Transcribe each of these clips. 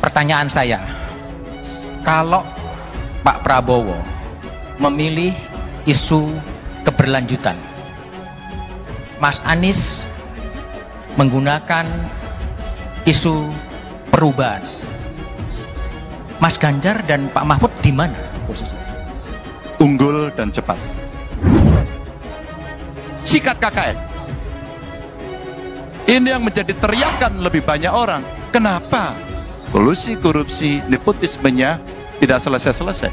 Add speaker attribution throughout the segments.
Speaker 1: Pertanyaan saya, kalau Pak Prabowo memilih isu keberlanjutan, Mas Anies menggunakan isu perubahan, Mas Ganjar dan Pak Mahfud di mana posisinya?
Speaker 2: Unggul dan cepat. Sikat KKN. Ini yang menjadi teriakan lebih banyak orang. Kenapa kolusi, korupsi, nepotismenya tidak selesai-selesai?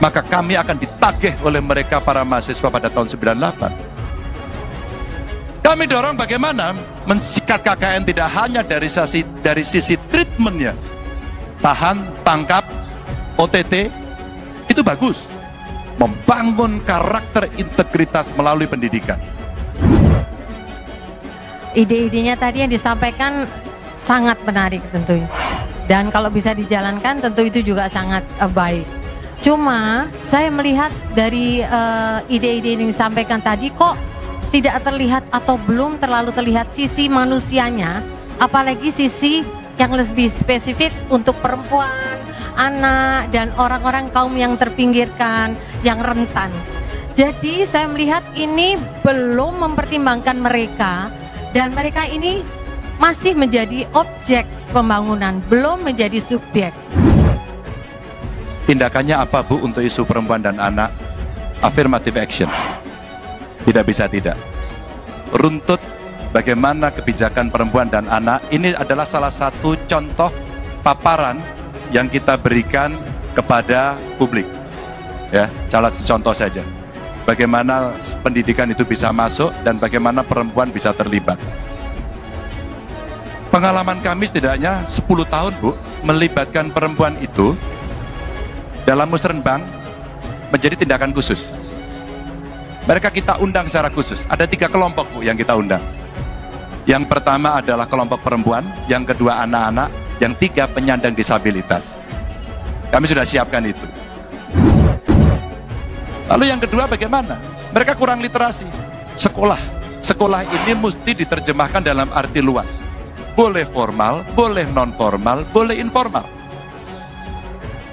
Speaker 2: Maka kami akan ditagih oleh mereka para mahasiswa pada tahun 98. Kami dorong bagaimana mensikat KKN tidak hanya dari sisi treatmentnya, tahan, tangkap, OTT, itu bagus. Membangun karakter integritas melalui pendidikan.
Speaker 3: Ide-idenya tadi yang disampaikan sangat menarik tentunya. Dan kalau bisa dijalankan tentu itu juga sangat baik. Cuma saya melihat dari ide-ide yang disampaikan tadi kok tidak terlihat atau belum terlalu terlihat sisi manusianya, apalagi sisi yang lebih spesifik untuk perempuan, anak, dan orang-orang kaum yang terpinggirkan, yang rentan. Jadi saya melihat ini belum mempertimbangkan mereka, dan mereka ini masih menjadi objek pembangunan, belum menjadi subjek.
Speaker 2: Tindakannya apa, Bu, untuk isu perempuan dan anak? Affirmative action. Tidak bisa tidak. Runtut bagaimana kebijakan perempuan dan anak, ini adalah salah satu contoh paparan yang kita berikan kepada publik. Ya, salah satu contoh saja. Bagaimana pendidikan itu bisa masuk dan bagaimana perempuan bisa terlibat. Pengalaman kami setidaknya 10 tahun, Bu, melibatkan perempuan itu dalam musrenbang menjadi tindakan khusus. Mereka kita undang secara khusus. Ada 3 kelompok, Bu, yang kita undang. Yang pertama adalah kelompok perempuan, yang kedua anak-anak, yang 3 penyandang disabilitas. Kami sudah siapkan itu. Lalu yang kedua bagaimana? Mereka kurang literasi. Sekolah. Sekolah ini mesti diterjemahkan dalam arti luas. Boleh formal, boleh non formal, boleh informal.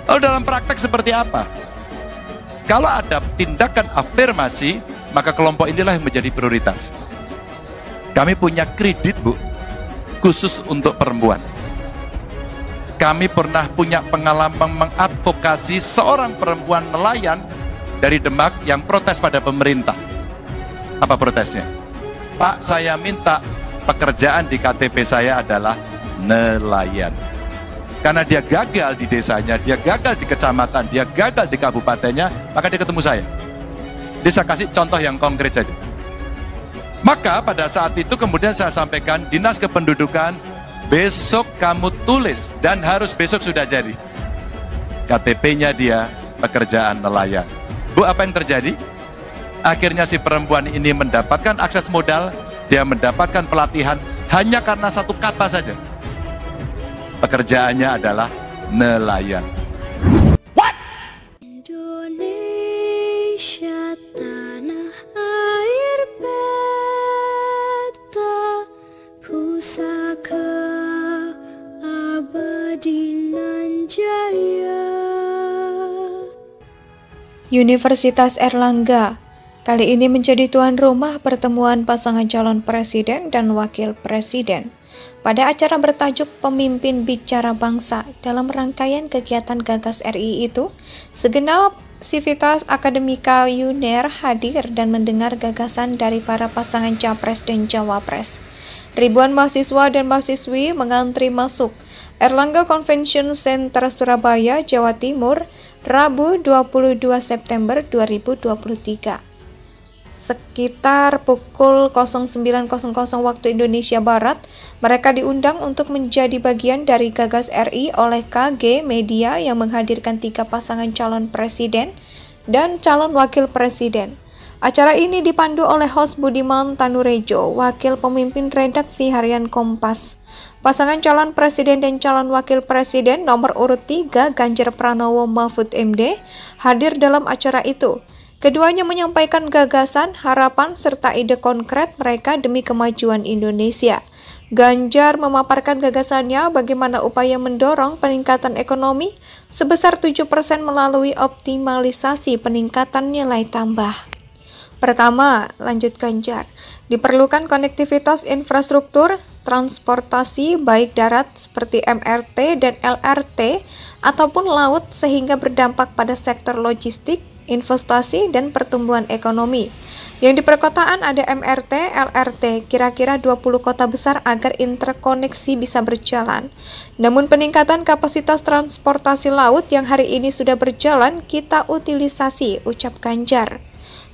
Speaker 2: Lalu dalam praktek seperti apa? Kalau ada tindakan afirmasi, maka kelompok inilah yang menjadi prioritas. Kami punya kredit, Bu, khusus untuk perempuan. Kami pernah punya pengalaman mengadvokasi seorang perempuan nelayan dari Demak yang protes pada pemerintah. Apa protesnya? Pak, saya minta pekerjaan di KTP saya adalah nelayan. Karena dia gagal di desanya, dia gagal di kecamatan, dia gagal di kabupatennya, maka dia ketemu saya. Jadi saya kasih contoh yang konkret saja. Maka pada saat itu kemudian saya sampaikan, Dinas Kependudukan, besok kamu tulis, dan harus besok sudah jadi. KTP-nya dia pekerjaan nelayan. Bu, apa yang terjadi? Akhirnya si perempuan ini mendapatkan akses modal, dia mendapatkan pelatihan hanya karena satu kata saja. Pekerjaannya adalah nelayan.
Speaker 4: What? Indonesia tanah air beta, pusaka abadi nan jaya.
Speaker 5: Universitas Airlangga kali ini menjadi tuan rumah pertemuan pasangan calon presiden dan wakil presiden pada acara bertajuk Pemimpin Bicara Bangsa. Dalam rangkaian kegiatan Gagas RI itu, segenap sivitas akademika UNER hadir dan mendengar gagasan dari para pasangan capres dan cawapres. Ribuan mahasiswa dan mahasiswi mengantri masuk Airlangga Convention Center Surabaya, Jawa Timur, Rabu 22 September 2023. Sekitar pukul 09.00 waktu Indonesia Barat, mereka diundang untuk menjadi bagian dari Gagas RI oleh KG Media yang menghadirkan 3 pasangan calon presiden dan calon wakil presiden. Acara ini dipandu oleh host Budiman Tanurejo, wakil pemimpin redaksi harian Kompas. Pasangan calon presiden dan calon wakil presiden nomor urut 3 Ganjar Pranowo Mahfud MD hadir dalam acara itu. Keduanya menyampaikan gagasan, harapan, serta ide konkret mereka demi kemajuan Indonesia. Ganjar memaparkan gagasannya bagaimana upaya mendorong peningkatan ekonomi sebesar 7% melalui optimalisasi peningkatan nilai tambah. Pertama, lanjut Ganjar, diperlukan konektivitas infrastruktur transportasi baik darat seperti MRT dan LRT ataupun laut sehingga berdampak pada sektor logistik, investasi, dan pertumbuhan ekonomi. Yang di perkotaan ada MRT, LRT, kira-kira 20 kota besar agar interkoneksi bisa berjalan. Namun peningkatan kapasitas transportasi laut yang hari ini sudah berjalan kita utilisasi, ucap Ganjar.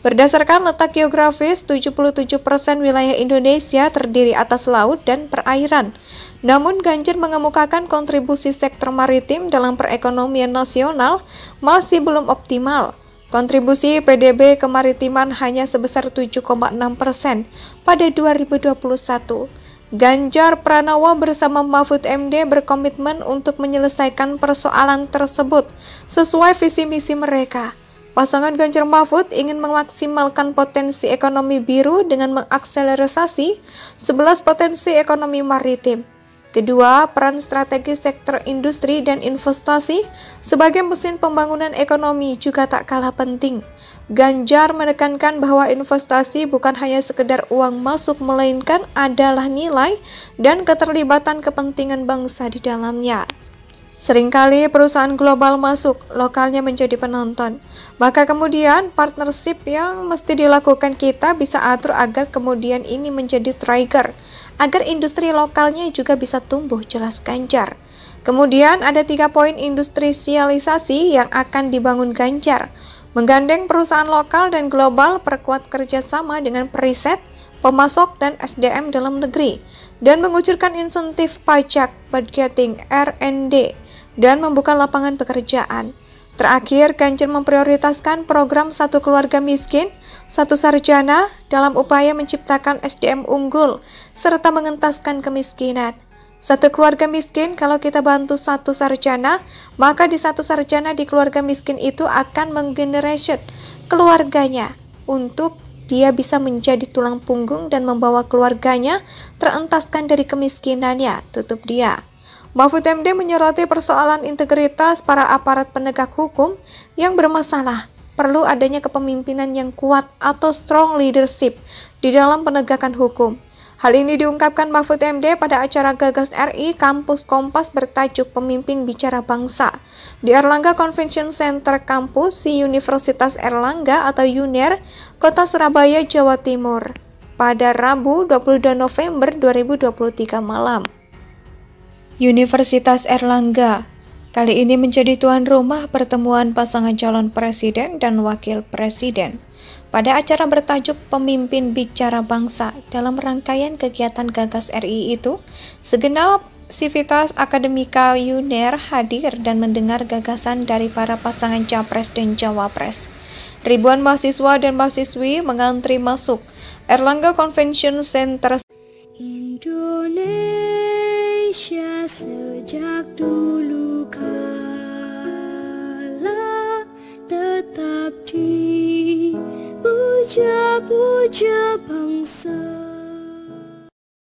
Speaker 5: Berdasarkan letak geografis, 77% wilayah Indonesia terdiri atas laut dan perairan. Namun Ganjar mengemukakan kontribusi sektor maritim dalam perekonomian nasional masih belum optimal. Kontribusi PDB kemaritiman hanya sebesar 7,6% pada 2021. Ganjar Pranowo bersama Mahfud MD berkomitmen untuk menyelesaikan persoalan tersebut sesuai visi misi mereka. Pasangan Ganjar Mahfud ingin memaksimalkan potensi ekonomi biru dengan mengakselerasi 11 potensi ekonomi maritim. Kedua, peran strategi sektor industri dan investasi sebagai mesin pembangunan ekonomi juga tak kalah penting. Ganjar menekankan bahwa investasi bukan hanya sekedar uang masuk, melainkan adalah nilai dan keterlibatan kepentingan bangsa di dalamnya. Seringkali perusahaan global masuk, lokalnya menjadi penonton. Maka kemudian partnership yang mesti dilakukan kita bisa atur agar kemudian ini menjadi trigger, agar industri lokalnya juga bisa tumbuh, jelas Ganjar. Kemudian ada 3 poin industrialisasi yang akan dibangun Ganjar. Menggandeng perusahaan lokal dan global, perkuat kerjasama dengan periset, pemasok, dan SDM dalam negeri, dan mengucurkan insentif pajak, budgeting, R&D, dan membuka lapangan pekerjaan. Terakhir, Ganjar memprioritaskan program Satu Keluarga Miskin, Satu Sarjana dalam upaya menciptakan SDM unggul serta mengentaskan kemiskinan. Satu keluarga miskin, kalau kita bantu satu sarjana, maka di satu sarjana di keluarga miskin itu akan menggenerasi keluarganya untuk dia bisa menjadi tulang punggung dan membawa keluarganya terentaskan dari kemiskinannya, tutup dia. Mahfud MD menyoroti persoalan integritas para aparat penegak hukum yang bermasalah. Perlu adanya kepemimpinan yang kuat atau strong leadership di dalam penegakan hukum. Hal ini diungkapkan Mahfud MD pada acara Gagas RI Kampus Kompas bertajuk Pemimpin Bicara Bangsa di Erlangga Convention Center Kampus si Universitas Erlangga atau UNER, Kota Surabaya, Jawa Timur, pada Rabu 22 November 2023 malam. Universitas Erlangga kali ini menjadi tuan rumah pertemuan pasangan calon presiden dan wakil presiden pada acara bertajuk Pemimpin Bicara Bangsa. Dalam rangkaian kegiatan Gagas RI itu, segenap sivitas akademika UNER hadir dan mendengar gagasan dari para pasangan capres dan cawapres. Ribuan mahasiswa dan mahasiswi mengantri masuk Erlangga Convention Center.
Speaker 4: Indonesia sejak dulu